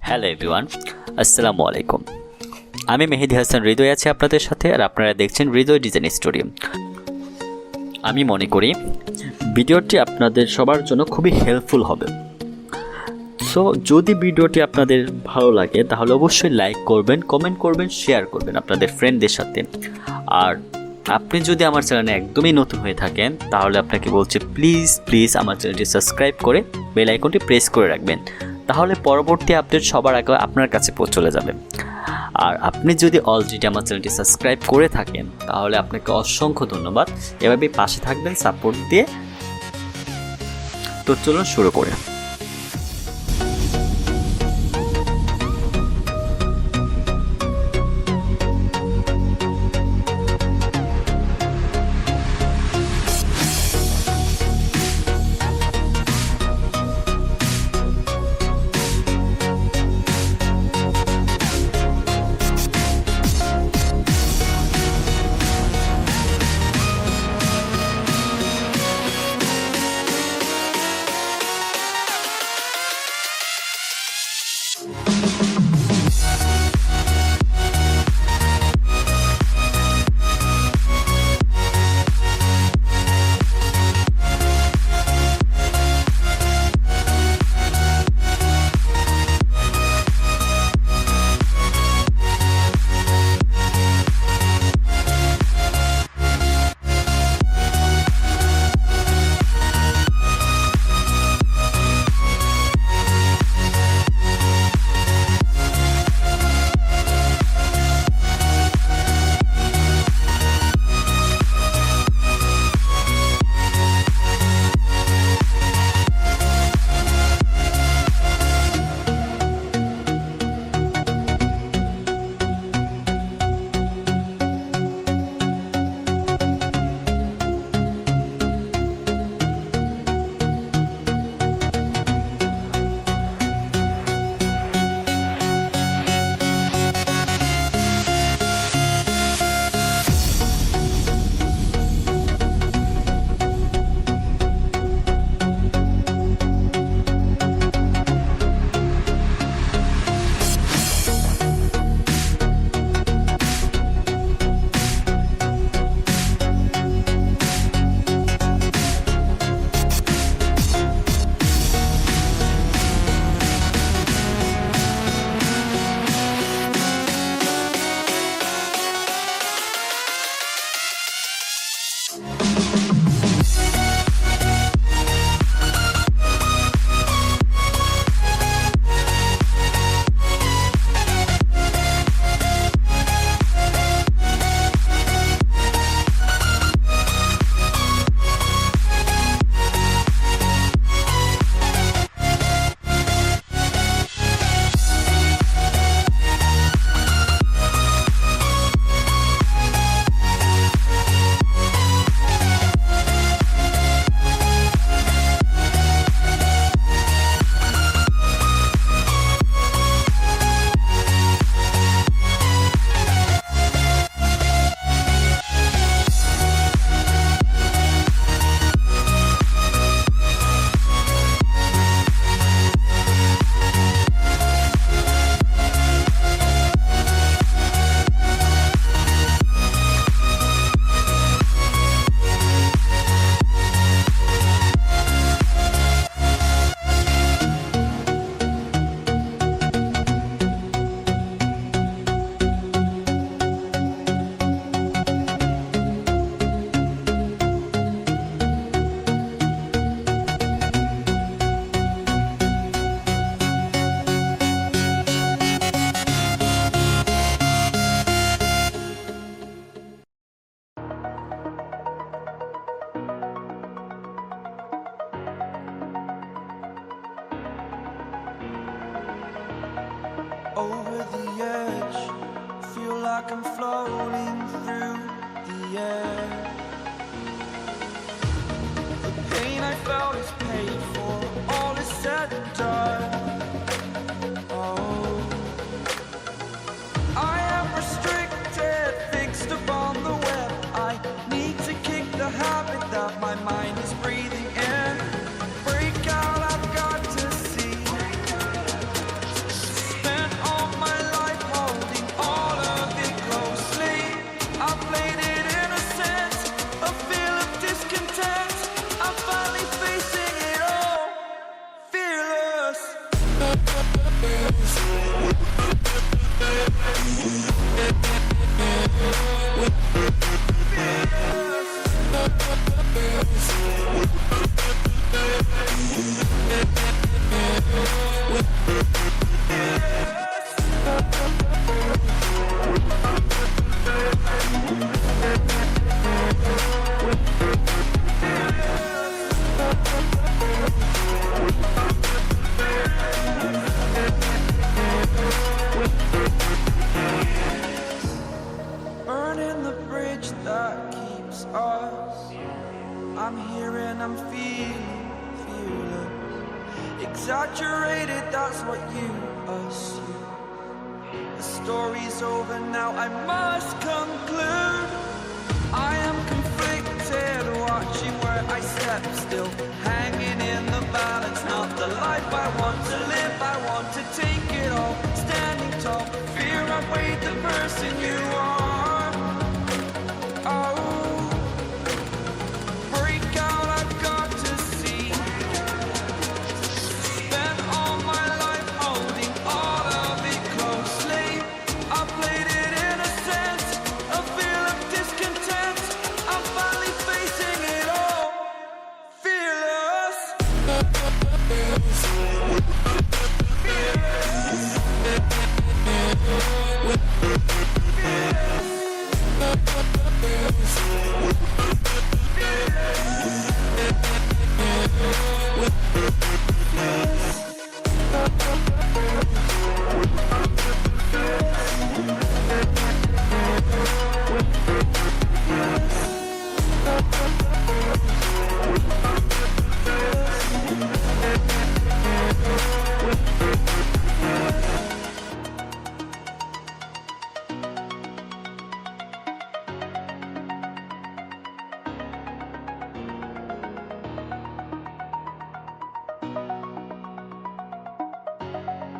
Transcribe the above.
Hello everyone, আসসালামু আলাইকুম। আমি মেহেদি হাসান হৃদয় আছি আপনাদের সাথে, আর আপনারা দেখছেন হৃদয় ডিজাইন স্টুডিও। আমি মনে করি ভিডিওটি আপনাদের সবার জন্য খুবই হেল্পফুল হবে। সো যদি ভিডিওটি আপনাদের ভালো লাগে তাহলে অবশ্যই লাইক করবেন, কমেন্ট করবেন, শেয়ার করবেন আপনাদের ফ্রেন্ডদের সাথে। আর আপনি যদি আমার চ্যানেলে একদমই নতুন হয়ে থাকেন তাহলে আপনাকে বলছি প্লিজ আমার চ্যানেলটি সাবস্ক্রাইব করে বেল আইকনটি প্রেস করে রাখবেন, তাহলে পরবর্তী আপডেট সবার আগে আপনার কাছে চলে যাবে। আর আপনি যদি অলরেডি আমার চ্যানেলটি সাবস্ক্রাইব করে থাকেন তাহলে আপনাকে অসংখ্য ধন্যবাদ। এভাবেই পাশে থাকবেন সাপোর্ট দিয়ে। তো চলুন শুরু করে। Over the edge, feel like I'm floating through the air. The pain I felt is paid for, all is said and done. Oh, I am restricted, fixed upon the web. I need to kick the habit that my mind is breathing in. Break out, I've got to see. Burning the bridge that keeps us. I'm here and I'm feeling fearless. Exaggerated, that's what you assume. The story's over now, I must conclude. I am conflicted, watching where I step still, hanging in the balance. Not the life I want to live, I want to take it all. Standing tall, fear I've weighed the person you